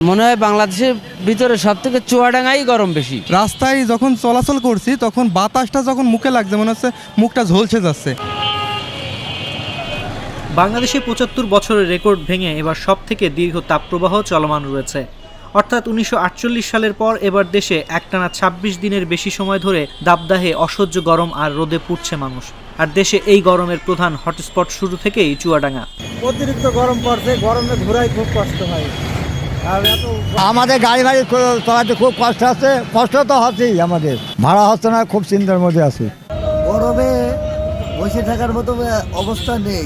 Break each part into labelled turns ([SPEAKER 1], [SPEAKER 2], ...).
[SPEAKER 1] মনে হয় বাংলাদেশের ভিতরে সব থেকে চুয়াডাঙ্গাই গরম বেশি।
[SPEAKER 2] রাস্তায় যখন চলাচল করছি তখন বাতাসটা যখন মুখে লাগছে মনে হচ্ছে মুখটা ঝলসে যাচ্ছে।
[SPEAKER 3] বাংলাদেশে ৭৫ বছরের রেকর্ড ভেঙে এবার সব থেকে দীর্ঘ তাপপ্রবাহ চলমান রয়েছে। অর্থাৎ ১৯৪৮ সালের পর এবার দেশে একটানা ২৬ দিনের বেশি সময় ধরে দাবদাহে অসহ্য গরম আর রোদে পুড়ছে মানুষ। আর দেশে এই গরমের প্রধান হটস্পট শুরু থেকেই চুয়াডাঙ্গা।
[SPEAKER 4] অতিরিক্ত গরম পড়ছে, গরমে ঘোরাই খুব কষ্ট হয়।
[SPEAKER 5] আমাদের গাড়ি চলাতে খুব কষ্ট আছে, কষ্ট তো হচ্ছেই, আমাদের ভাড়া হচ্ছে না, খুব চিন্তার মধ্যে আছি।
[SPEAKER 4] গরমে বসে থাকার মতো অবস্থা নেই।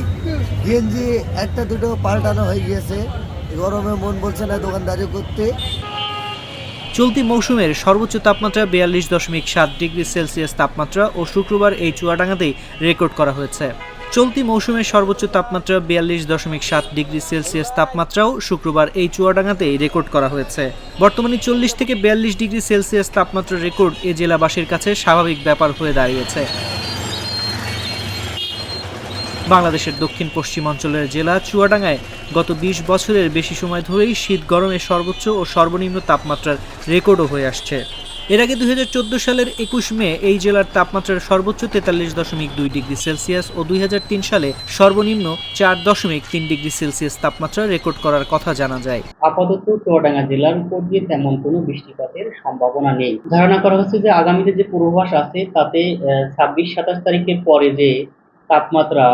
[SPEAKER 4] গেঞ্জি একটা দুটো পাল্টানো হয়ে গিয়েছে। গরমে মন বলছে না দোকানদারি করতে।
[SPEAKER 3] চলতি মৌসুমের সর্বোচ্চ তাপমাত্রা ৪২.৭ ডিগ্রি সেলসিয়াস তাপমাত্রা ও শুক্রবার এই চুয়াডাঙ্গাতেই রেকর্ড করা হয়েছে। চলতি মৌসুমের সর্বোচ্চ তাপমাত্রা ৪২.৭ ডিগ্রি সেলসিয়াস তাপমাত্রাও শুক্রবার এই চুয়াডাঙ্গাতেই রেকর্ড করা হয়েছে। বর্তমানে ৪০ থেকে ৪২ ডিগ্রি সেলসিয়াস তাপমাত্রার রেকর্ড এ জেলাবাসীর কাছে স্বাভাবিক ব্যাপার হয়ে দাঁড়িয়েছে। বাংলাদেশের দক্ষিণ পশ্চিমাঞ্চলের জেলা চুয়াডাঙ্গায় গত ২০ বছরের বেশি সময় ধরেই শীত গরমের সর্বোচ্চ ও সর্বনিম্ন তাপমাত্রার রেকর্ডও হয়ে আসছে। এর আগে ২০১৪ সালের ২১ মে এই জেলার তাপমাত্রার সর্বোচ্চ ৪৩.২ ডিগ্রি সেলসিয়াস ও ২০০৩ সালে সর্বনিম্ন ৪.৩ ডিগ্রি সেলসিয়াস তাপমাত্রা রেকর্ড করার কথা জানা যায়।
[SPEAKER 6] আপাতত চুয়াডাঙ্গা জেলার উপর দিয়ে তেমন কোনো বৃষ্টিপাতের সম্ভাবনা নেই। ধারণা করা হচ্ছে যে আগামীতে যে পূর্বাভাস আছে তাতে ২৬-২৭ তারিখের পরে যে তাপমাত্রা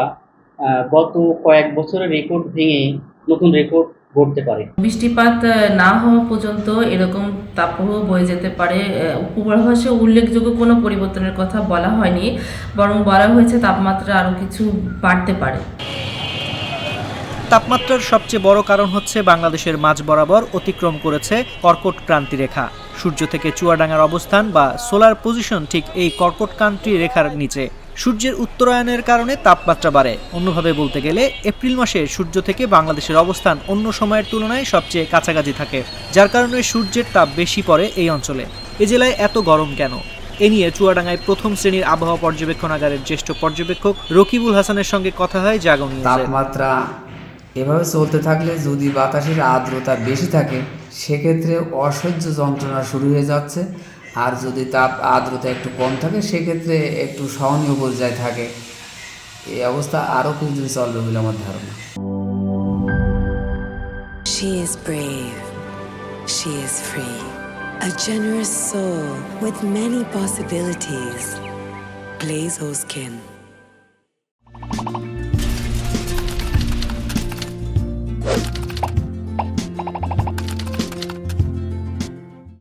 [SPEAKER 6] গত কয়েক বছরের রেকর্ড ভেঙে নতুন রেকর্ড গড়তে পারে।
[SPEAKER 7] বৃষ্টিপাত না হওয়া পর্যন্ত এরকম তাপপ্রবাহ বয়ে যেতে পারে। পূর্বাভাসে উল্লেখযোগ্য কোনো পরিবর্তনের কথা বলা হয়নি, বরং বলা হয়েছে তাপমাত্রা আরও কিছু বাড়তে পারে।
[SPEAKER 3] তাপমাত্রার সবচেয়ে বড় কারণ হচ্ছে বাংলাদেশের মাঝ বরাবর অতিক্রম করেছে কর্কট ক্রান্তি রেখা। সূর্য থেকে চুয়াডাঙ্গার অবস্থান বা সোলার পজিশন ঠিক এই কর্কট ক্রান্তি রেখার নিচে। সূর্যের উত্তরায়ণের কারণে তাপমাত্রা বাড়ে। অন্যভাবে বলতে গেলে এপ্রিল মাসে সূর্য থেকে বাংলাদেশের অবস্থান অন্য সময়ের তুলনায় সবচেয়ে কাছাকাছি থাকে, যার কারণে সূর্যের তাপ বেশি পড়ে এই অঞ্চলে। এ জেলায় এত গরম কেন? এ নিয়ে চুয়াডাঙ্গায় প্রথম শ্রেণীর আবহাওয়া পর্যবেক্ষণাগারের জ্যেষ্ঠ পর্যবেক্ষক রকিবুল হাসানের সঙ্গে কথা হয় জাগো নিউজে।
[SPEAKER 8] তাপমাত্রা এভাবে চলতে থাকলে যদি বাতাসের আর্দ্রতা বেশি থাকে সেক্ষেত্রে অসহ্য যন্ত্রণা শুরু হয়ে যাচ্ছে, আর যদি তাপ আর্দ্রতা একটু কম থাকে সেক্ষেত্রে একটু সহনীয় পর্যায়ে থাকে। এই অবস্থা আরও কিছুদিন চলবে বলে আমার ধারণা।
[SPEAKER 9] She is brave. She is free. A generous soul with many possibilities. Blaze O Skin.